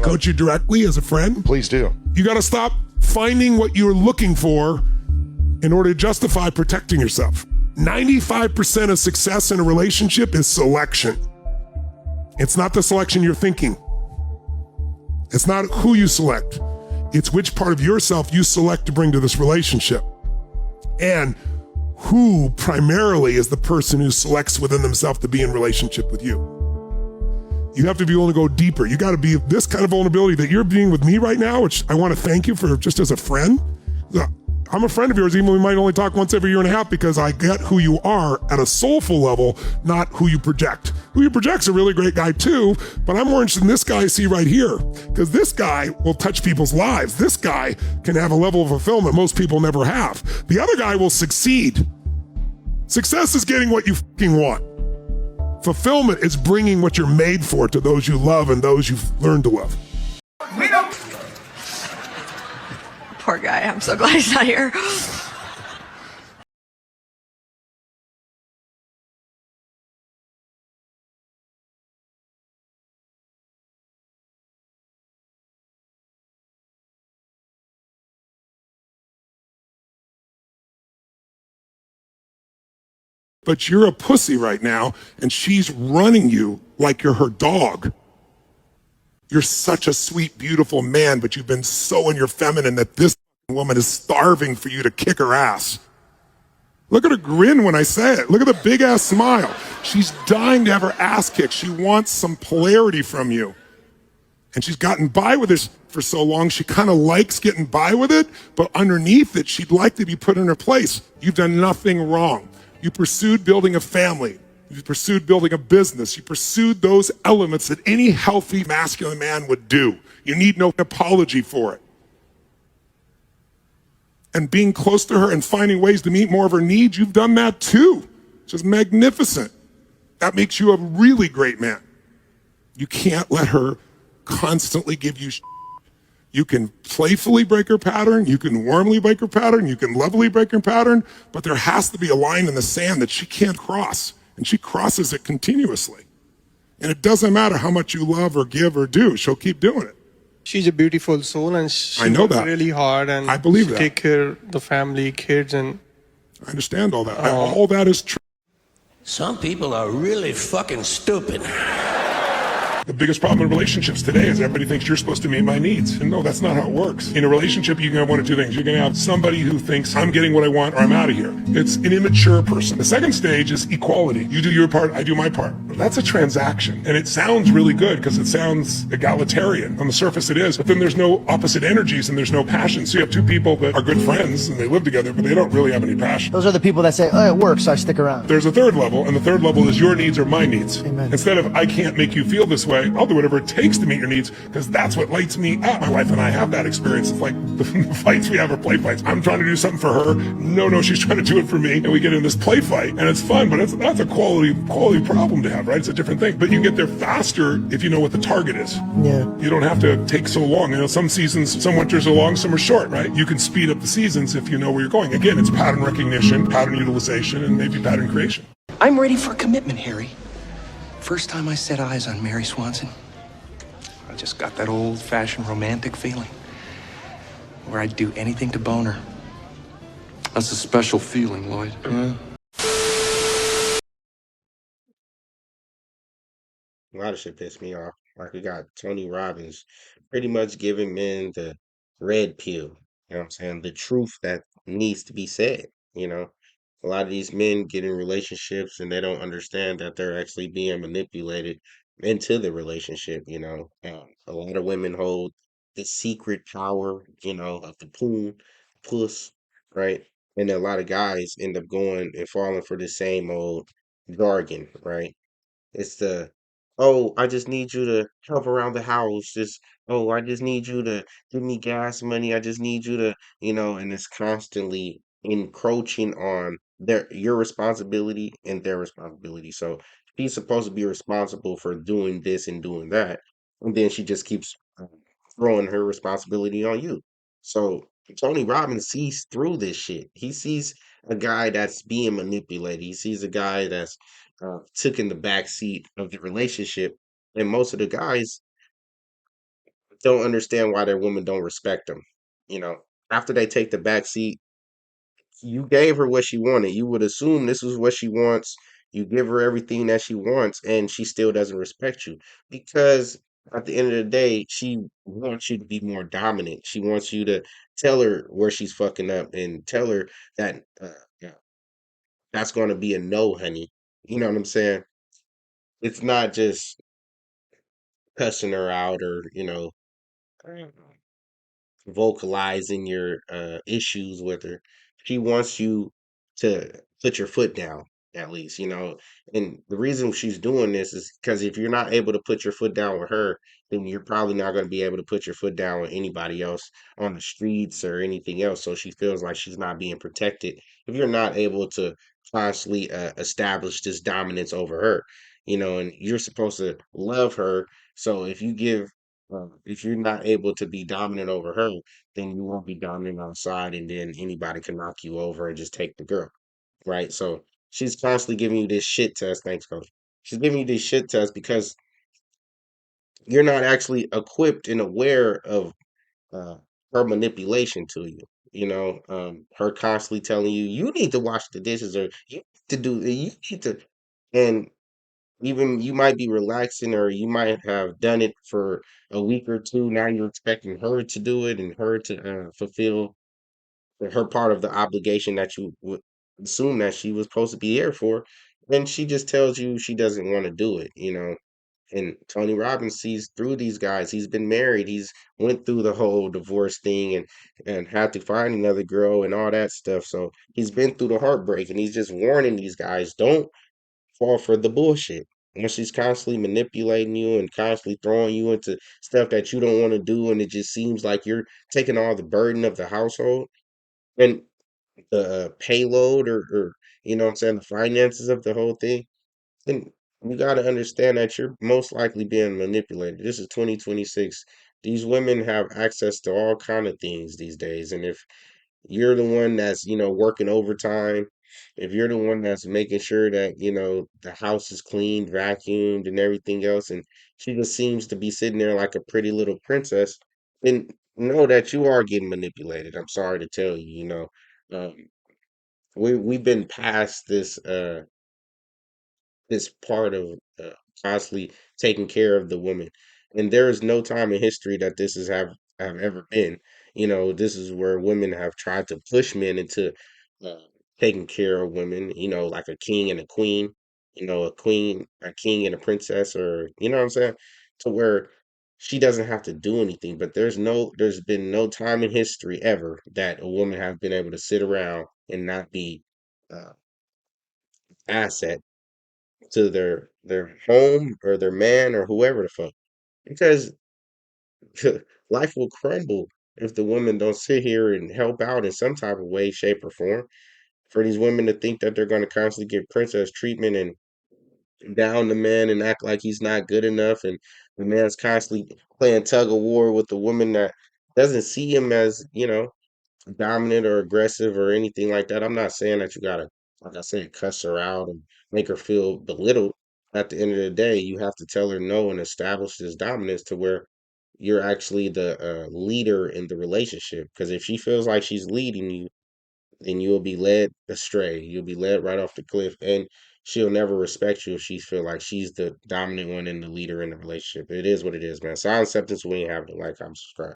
coach you directly as a friend? Please do. You got to stop finding what you're looking for in order to justify protecting yourself. 95% of success in a relationship is selection. It's not the selection you're thinking. It's not who you select. It's which part of yourself you select to bring to this relationship. And who primarily is the person who selects within themselves to be in relationship with you. You have to be willing to go deeper. You got to be this kind of vulnerability that you're being with me right now, which I want to thank you for just as a friend. I'm a friend of yours, even though we might only talk once every year and a half, because I get who you are at a soulful level, not who you project. Who you project's a really great guy too, but I'm more interested in this guy I see right here, because this guy will touch people's lives. This guy can have a level of fulfillment most people never have. The other guy will succeed. Success is getting what you fucking want. Fulfillment is bringing what you're made for to those you love and those you've learned to love. We don't. Poor guy. I'm so glad he's not here. But you're a pussy right now, and she's running you like you're her dog. You're such a sweet, beautiful man, but you've been so in your feminine that this woman is starving for you to kick her ass. Look at her grin when I say it. Look at the big ass smile. She's dying to have her ass kicked. She wants some polarity from you. And she's gotten by with this for so long, she kind of likes getting by with it, but underneath it, she'd like to be put in her place. You've done nothing wrong. You pursued building a family. You pursued building a business. You pursued those elements that any healthy masculine man would do. You need no apology for it. And being close to her and finding ways to meet more of her needs, you've done that too. Just magnificent. That makes you a really great man. You can't let her constantly give you You can playfully break her pattern, you can warmly break her pattern, you can lovely break her pattern, but there has to be a line in the sand that she can't cross, and she crosses it continuously. And it doesn't matter how much you love or give or do, she'll keep doing it. She's a beautiful soul, and I know works that. really hard, and I believe she that. take care of the family, kids, and I understand all that. All that is true. Some people are really fucking stupid. The biggest problem in relationships today is everybody thinks you're supposed to meet my needs. And no, that's not how it works. In a relationship, you can have one of two things. You're going to have somebody who thinks I'm getting what I want or I'm out of here. It's an immature person. The second stage is equality. You do your part, I do my part. That's a transaction. And it sounds really good because it sounds egalitarian. On the surface it is, but then there's no opposite energies and there's no passion. So you have two people that are good friends and they live together, but they don't really have any passion. Those are the people that say, oh, it works, so I stick around. There's a third level, and the third level is your needs are my needs. Amen. Instead of I can't make you feel this way, I'll do whatever it takes to meet your needs, because that's what lights me up. My wife and I have that experience. It's like the fights we have are play fights. I'm trying to do something for her. No, she's trying to do it for me. And we get in this play fight, and it's fun, but that's a quality problem to have, right? It's a different thing. But you get there faster if you know what the target is. Yeah. You don't have to take so long. You know, some seasons, some winters are long, some are short, right? You can speed up the seasons if you know where you're going. Again, it's pattern recognition, pattern utilization, and maybe pattern creation. I'm ready for commitment, Harry. First time I set eyes on Mary Swanson, I just got that old-fashioned romantic feeling where I'd do anything to bone her. That's a special feeling, Lloyd. Yeah. A lot of shit pissed me off. Like we got Tony Robbins pretty much giving men the red pill. You know what I'm saying? The truth that needs to be said, you know? A lot of these men get in relationships and they don't understand that they're actually being manipulated into the relationship, you know? A lot of women hold the secret power, you know, of the puss, right? And a lot of guys end up going and falling for the same old jargon, right? It's the, oh, I just need you to help around the house. Just, oh, I just need you to give me gas money. I just need you to, you know, and it's constantly encroaching on your responsibility and their responsibility. So she's supposed to be responsible for doing this and doing that. And then she just keeps throwing her responsibility on you. So Tony Robbins sees through this shit. He sees a guy that's being manipulated. He sees a guy that's took in the back seat of the relationship. And most of the guys don't understand why their women don't respect them. You know, after they take the back seat, you gave her what she wanted. You would assume this is what she wants. You give her everything that she wants, and she still doesn't respect you because at the end of the day, she wants you to be more dominant. She wants you to tell her where she's fucking up and tell her that yeah, that's going to be a no, honey. You know what I'm saying? It's not just cussing her out or vocalizing your issues with her. She wants you to put your foot down, at least, you know. And the reason she's doing this is because if you're not able to put your foot down with her, then you're probably not going to be able to put your foot down with anybody else on the streets or anything else. So she feels like she's not being protected. If you're not able to constantly establish this dominance over her, and you're supposed to love her. So if you're not able to be dominant over her, then you won't be dominant outside, and then anybody can knock you over and just take the girl, right? So she's constantly giving you this shit test. Thanks, coach. She's giving you this shit test because you're not actually equipped and aware of uh, her manipulation to you. Her constantly telling you, you need to wash the dishes or you need to, and even you might be relaxing or you might have done it for a week or two. Now you're expecting her to do it and her to fulfill her part of the obligation that you would assume that she was supposed to be here for. And she just tells you she doesn't want to do it. And Tony Robbins sees through these guys. He's been married. He's went through the whole divorce thing and had to find another girl and all that stuff. So he's been through the heartbreak and he's just warning these guys, don't fall for the bullshit. When she's constantly manipulating you and constantly throwing you into stuff that you don't want to do, and it just seems like you're taking all the burden of the household and the payload or what I'm saying, the finances of the whole thing, then you got to understand that you're most likely being manipulated. This is 2026. These women have access to all kind of things these days, and if you're the one that's working overtime, if you're the one that's making sure that the house is cleaned, vacuumed, and everything else, and she just seems to be sitting there like a pretty little princess, then know that you are getting manipulated. I'm sorry to tell you. Um, we've been past this part of constantly taking care of the woman. And there is no time in history that this has have ever been. This is where women have tried to push men into uh, taking care of women, like a king and a queen, a king and a princess, or you know what I'm saying? To where she doesn't have to do anything. But there's been no time in history ever that a woman has been able to sit around and not be uh, asset to their home or their man or whoever the fuck. Because life will crumble if the women don't sit here and help out in some type of way, shape, or form. For these women to think that they're going to constantly get princess treatment and down the man and act like he's not good enough, and the man's constantly playing tug of war with the woman that doesn't see him as dominant or aggressive or anything like that. I'm not saying that you gotta, like I said, cuss her out and make her feel belittled. At the end of the day, you have to tell her no and establish this dominance to where you're actually the leader in the relationship. Because if she feels like she's leading you, then you'll be led astray. You'll be led right off the cliff, and she'll never respect you if she feel like she's the dominant one and the leader in the relationship. It is what it is, man. Silent acceptance. We ain't having it. Like, I'm subscribed.